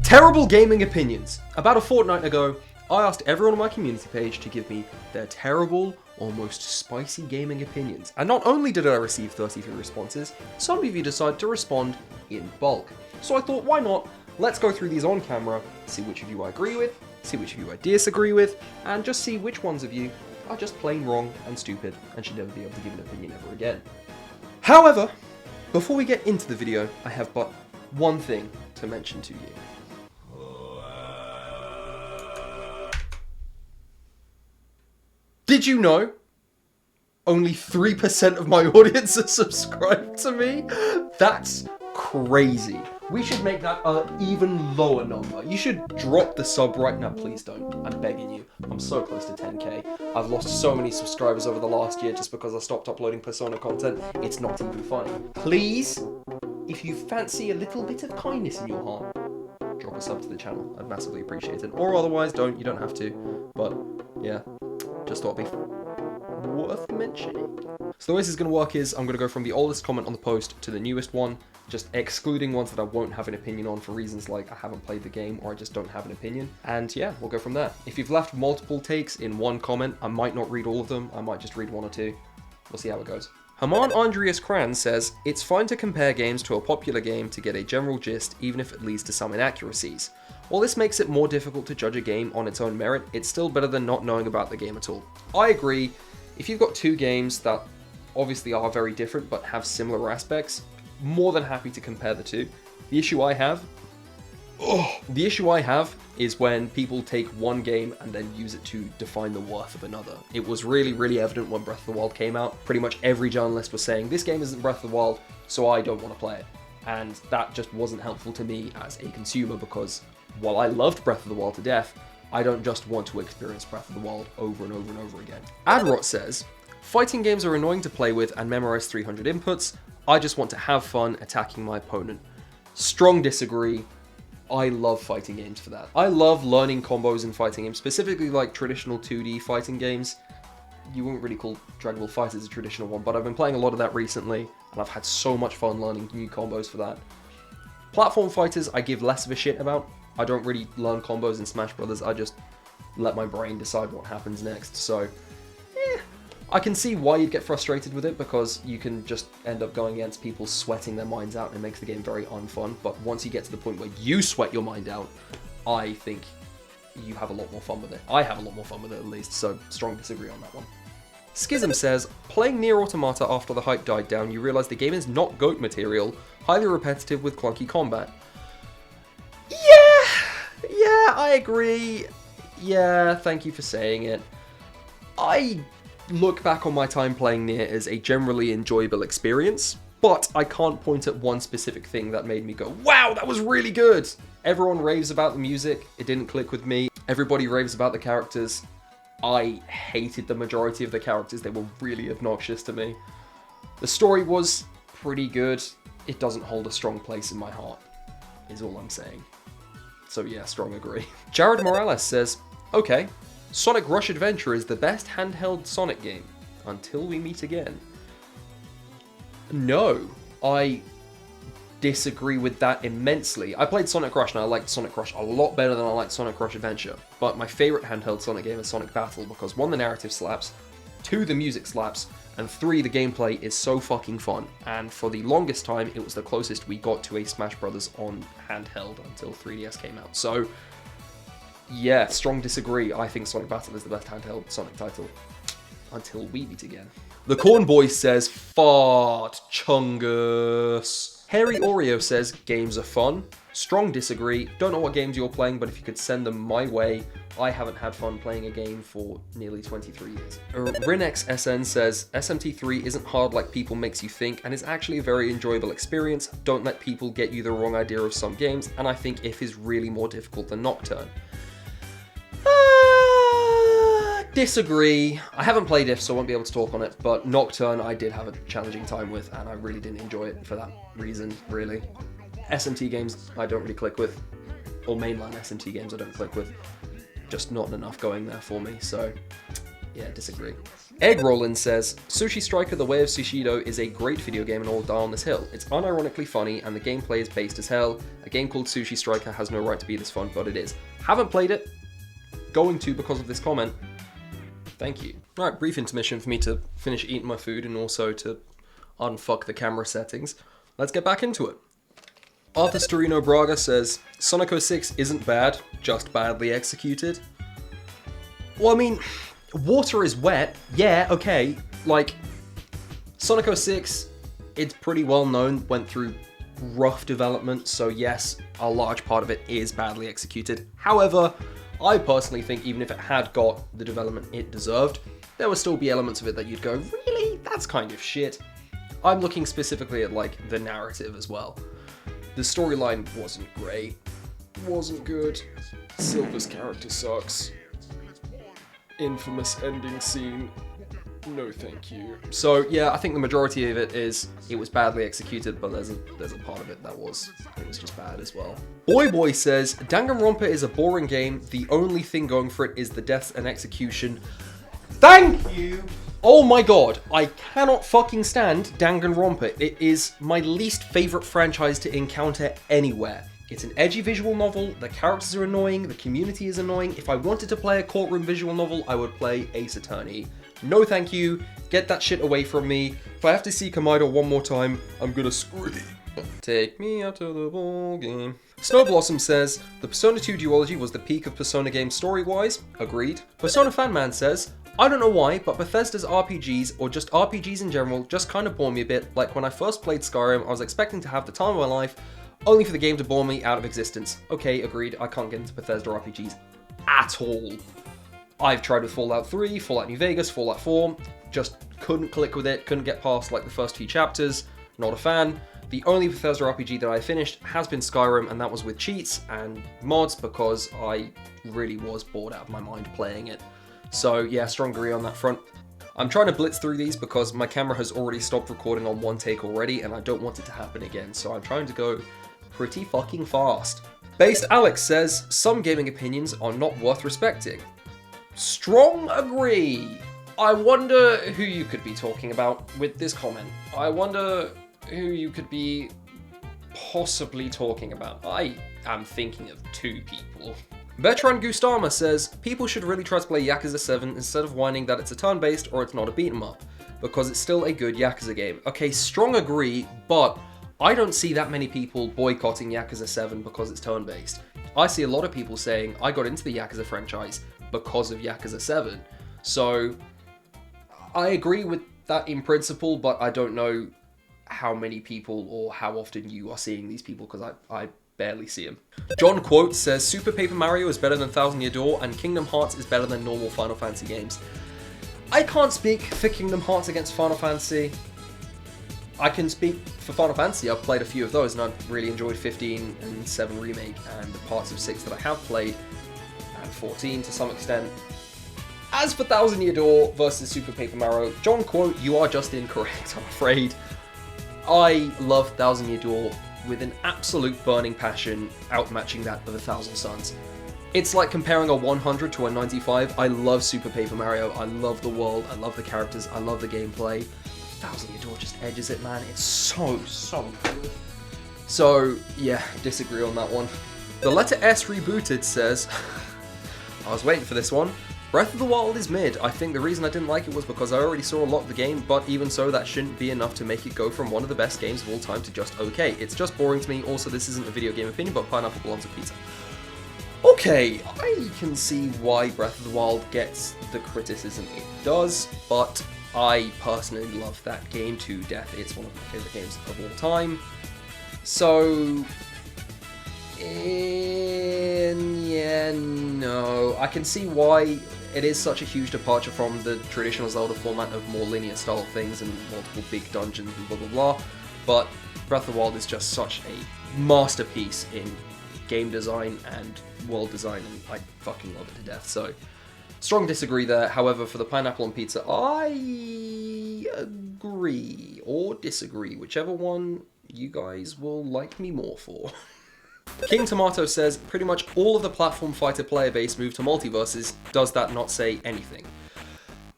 Terrible gaming opinions. About a fortnight ago, I asked everyone on my community page to give me their terrible, almost spicy gaming opinions. And not only did I receive 33 responses, some of you decided to respond in bulk. So I thought, why not? Let's go through these on camera, see which of you I agree with, see which of you I disagree with, and just see which ones of you are just plain wrong and stupid and should never be able to give an opinion ever again. However, before we get into the video, I have but one thing to mention to you. Did you know only 3% of my audience are subscribed to me? That's crazy. We should make that an even lower number. You should drop the sub right now. Please don't. I'm begging you. I'm so close to 10k. I've lost so many subscribers over the last year just because I stopped uploading Persona content. It's not even funny. Please, if you fancy a little bit of kindness in your heart, drop a sub to the channel. I'd massively appreciate it. Or otherwise, don't. You don't have to. But yeah, just thought it'd be worth mentioning. So the way this is going to work is I'm going to go from the oldest comment on the post to the newest one, just excluding ones that I won't have an opinion on for reasons like I haven't played the game or I just don't have an opinion. And yeah, we'll go from there. If you've left multiple takes in one comment, I might not read all of them. I might just read one or two. We'll see how it goes. Haman Andreas Kran says, it's fine to compare games to a popular game to get a general gist, even if it leads to some inaccuracies. While this makes it more difficult to judge a game on its own merit, it's still better than not knowing about the game at all. I agree. If you've got two games that obviously are very different but have similar aspects, more than happy to compare the two. The issue I have is when people take one game and then use it to define the worth of another. It was really evident when Breath of the Wild came out. Pretty much every journalist was saying, this game isn't Breath of the Wild, so I don't want to play it. And that just wasn't helpful to me as a consumer because while I loved Breath of the Wild to death, I don't just want to experience Breath of the Wild over and over and over again. Adrot says, fighting games are annoying to play with and memorize 300 inputs. I just want to have fun attacking my opponent. Strong disagree. I love fighting games for that. I love learning combos in fighting games, specifically like traditional 2D fighting games. You wouldn't really call Dragon Ball FighterZ a traditional one, but I've been playing a lot of that recently, and I've had so much fun learning new combos for that. Platform fighters, I give less of a shit about. I don't really learn combos in Smash Brothers, I just let my brain decide what happens next, so I can see why you'd get frustrated with it because you can just end up going against people sweating their minds out and it makes the game very unfun, but once you get to the point where you sweat your mind out, I think you have a lot more fun with it. I have a lot more fun with it at least, so strong disagree on that one. Schism says, playing Nier Automata after the hype died down, you realise the game is not GOAT material, highly repetitive with clunky combat. Yeah, I agree. Yeah, thank you for saying it. I look back on my time playing Nier as a generally enjoyable experience, but I can't point at one specific thing that made me go, wow, that was really good. Everyone raves about the music. It didn't click with me. Everybody raves about the characters. I hated the majority of the characters. They were really obnoxious to me. The story was pretty good. It doesn't hold a strong place in my heart, is all I'm saying. So yeah, strong agree. Jared Morales says, okay, Sonic Rush Adventure is the best handheld Sonic game. Until we meet again. No, I disagree with that immensely. I played Sonic Rush and I liked Sonic Rush a lot better than I liked Sonic Rush Adventure. But my favourite handheld Sonic game is Sonic Battle because 1, the narrative slaps, 2, the music slaps, and 3, the gameplay is so fucking fun. And for the longest time, it was the closest we got to a Smash Brothers on handheld until 3DS came out. So yeah, strong disagree. I think Sonic Battle is the best handheld Sonic title. Until we meet again. The Corn Boy says, fart, Chungus. Hairy Oreo says, games are fun. Strong disagree. Don't know what games you're playing, but if you could send them my way, I haven't had fun playing a game for nearly 23 years. Rinex SN says, SMT3 isn't hard like people makes you think, and is actually a very enjoyable experience. Don't let people get you the wrong idea of some games, and I think If is really more difficult than Nocturne. Disagree. I haven't played If, so I won't be able to talk on it, but Nocturne I did have a challenging time with, and I really didn't enjoy it for that reason, really. SMT games I don't really click with, or mainline SMT games I don't click with. Just not enough going there for me, so Yeah, disagree. Egg Rollin says, Sushi Striker The Way of Sushido is a great video game and all die on this hill. It's unironically funny and the gameplay is based as hell. A game called Sushi Striker has no right to be this fun, but it is. Haven't played it. Going to because of this comment. Thank you. Alright, brief intermission for me to finish eating my food and also to unfuck the camera settings. Let's get back into it. Arthur Storino Braga says, Sonic 06 isn't bad, just badly executed. Well, I mean, water is wet. Yeah, okay. Like, Sonic 06, it's pretty well known, went through rough development, so yes, a large part of it is badly executed. However, I personally think even if it had got the development it deserved, there would still be elements of it that you'd go, really? That's kind of shit. I'm looking specifically at, like, the narrative as well. The storyline wasn't great. Wasn't good. Silver's character sucks. Infamous ending scene. No thank you. So yeah, I think the majority of it was badly executed, but there's a part of it that was just bad as well. Boy says, Danganronpa is a boring game. The only thing going for it is the deaths and execution. Thank you! Oh my god, I cannot fucking stand Danganronpa. It is my least favorite franchise to encounter anywhere. It's an edgy visual novel, the characters are annoying, the community is annoying. If I wanted to play a courtroom visual novel, I would play Ace Attorney. No thank you, get that shit away from me. If I have to see Kamaido one more time, I'm gonna scream. Take me out to the ball game. Snowblossom says, the Persona 2 duology was the peak of Persona games story-wise. Agreed. Persona Fanman says, I don't know why, but Bethesda's RPGs, or just RPGs in general, just kind of bore me a bit. Like when I first played Skyrim, I was expecting to have the time of my life, only for the game to bore me out of existence. Okay, agreed, I can't get into Bethesda RPGs at all. I've tried with Fallout 3, Fallout New Vegas, Fallout 4, just couldn't click with it, couldn't get past like the first few chapters, not a fan. The only Bethesda RPG that I finished has been Skyrim, and that was with cheats and mods because I really was bored out of my mind playing it. So yeah, strong agree on that front. I'm trying to blitz through these because my camera has already stopped recording on one take already and I don't want it to happen again, so I'm trying to go pretty fucking fast. Based Alex says, some gaming opinions are not worth respecting. Strong agree. I wonder who you could be talking about with this comment. I wonder who you could be possibly talking about. I am thinking of two people. Bertrand Gustama says, people should really try to play Yakuza 7 instead of whining that it's a turn-based or it's not a beat-em-up, because it's still a good Yakuza game. Okay, strong agree, but I don't see that many people boycotting Yakuza 7 because it's turn-based. I see a lot of people saying, I got into the Yakuza franchise because of Yakuza 7. So, I agree with that in principle, but I don't know how many people or how often you are seeing these people, because I barely see him. John Quote says, Super Paper Mario is better than Thousand Year Door, and Kingdom Hearts is better than normal Final Fantasy games. I can't speak for Kingdom Hearts against Final Fantasy. I can speak for Final Fantasy. I've played a few of those, and I've really enjoyed 15 and 7 Remake, and the parts of 6 that I have played, and 14 to some extent. As for Thousand Year Door versus Super Paper Mario, John Quote, you are just incorrect, I'm afraid. I love Thousand Year Door with an absolute burning passion, outmatching that of 1,000 Suns. It's like comparing a 100 to a 95. I love Super Paper Mario, I love the world, I love the characters, I love the gameplay. Thousand Year Door just edges it, man. It's so good. So, yeah, disagree on that one. The Letter S Rebooted says, I was waiting for this one. Breath of the Wild is mid. I think the reason I didn't like it was because I already saw a lot of the game, but even so, that shouldn't be enough to make it go from one of the best games of all time to just okay. It's just boring to me. Also, this isn't a video game opinion, but pineapple belongs to pizza. Okay, I can see why Breath of the Wild gets the criticism it does, but I personally love that game to death. It's one of my favorite games of all time. So, yeah, no. I can see why it is such a huge departure from the traditional Zelda format of more linear style things and multiple big dungeons and blah blah blah, but Breath of the Wild is just such a masterpiece in game design and world design, and I fucking love it to death. So, strong disagree there. However, for the pineapple on pizza, I agree or disagree, whichever one you guys will like me more for. King Tomato says, pretty much all of the platform fighter player base moved to multiverses. Does that not say anything?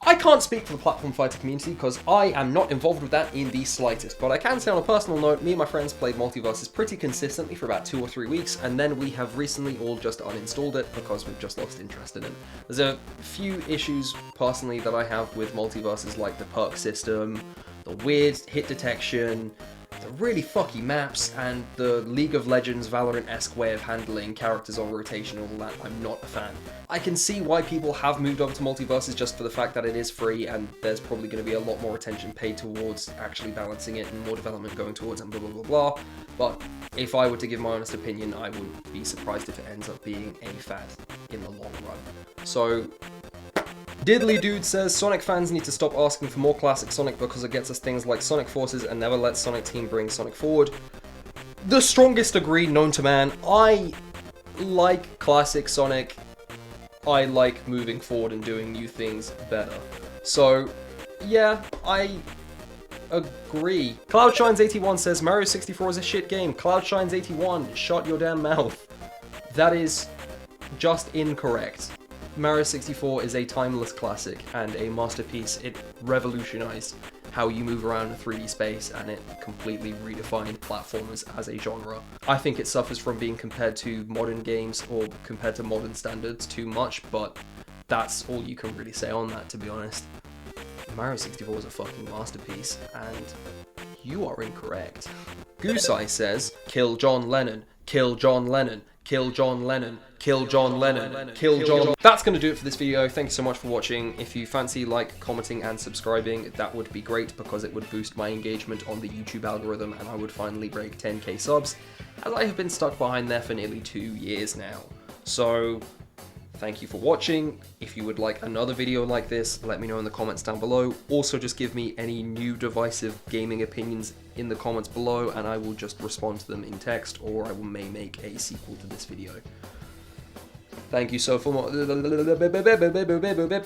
I can't speak for the platform fighter community because I am not involved with that in the slightest, but I can say on a personal note, me and my friends played Multiversus pretty consistently for about 2 or 3 weeks, and then we have recently all just uninstalled it because we've just lost interest in it. There's a few issues personally that I have with Multiversus, like the perk system, the weird hit detection, the really fucky maps, and the League of Legends Valorant-esque way of handling characters on rotation and all that. I'm not a fan. I can see why people have moved over to Multiversus just for the fact that it is free and there's probably going to be a lot more attention paid towards actually balancing it and more development going towards and blah blah blah blah. But if I were to give my honest opinion, I wouldn't be surprised if it ends up being a fad in the long run. So Diddly Dude says, Sonic fans need to stop asking for more classic Sonic because it gets us things like Sonic Forces and never lets Sonic Team bring Sonic forward. The strongest degree known to man. I like classic Sonic. I like moving forward and doing new things better. So, yeah, I agree. Cloudshines81 says, Mario 64 is a shit game. Cloudshines81, shut your damn mouth. That is just incorrect. Mario 64 is a timeless classic and a masterpiece. It revolutionized how you move around in 3D space, and it completely redefined platformers as a genre. I think it suffers from being compared to modern games or compared to modern standards too much, but that's all you can really say on that, to be honest. Mario 64 is a fucking masterpiece, and you are incorrect. Gooseye says, kill John Lennon, kill John Lennon, kill John Lennon, kill John Lennon, kill John. That's going to do it for this video. Thank you so much for watching. If you fancy like, commenting and subscribing, that would be great because it would boost my engagement on the YouTube algorithm and I would finally break 10k subs, as I have been stuck behind there for nearly 2 years now. So thank you for watching. If you would like another video like this, let me know in the comments down below. Also, just give me any new divisive gaming opinions in the comments below and I will just respond to them in text, or I may make a sequel to this video. Thank you so much.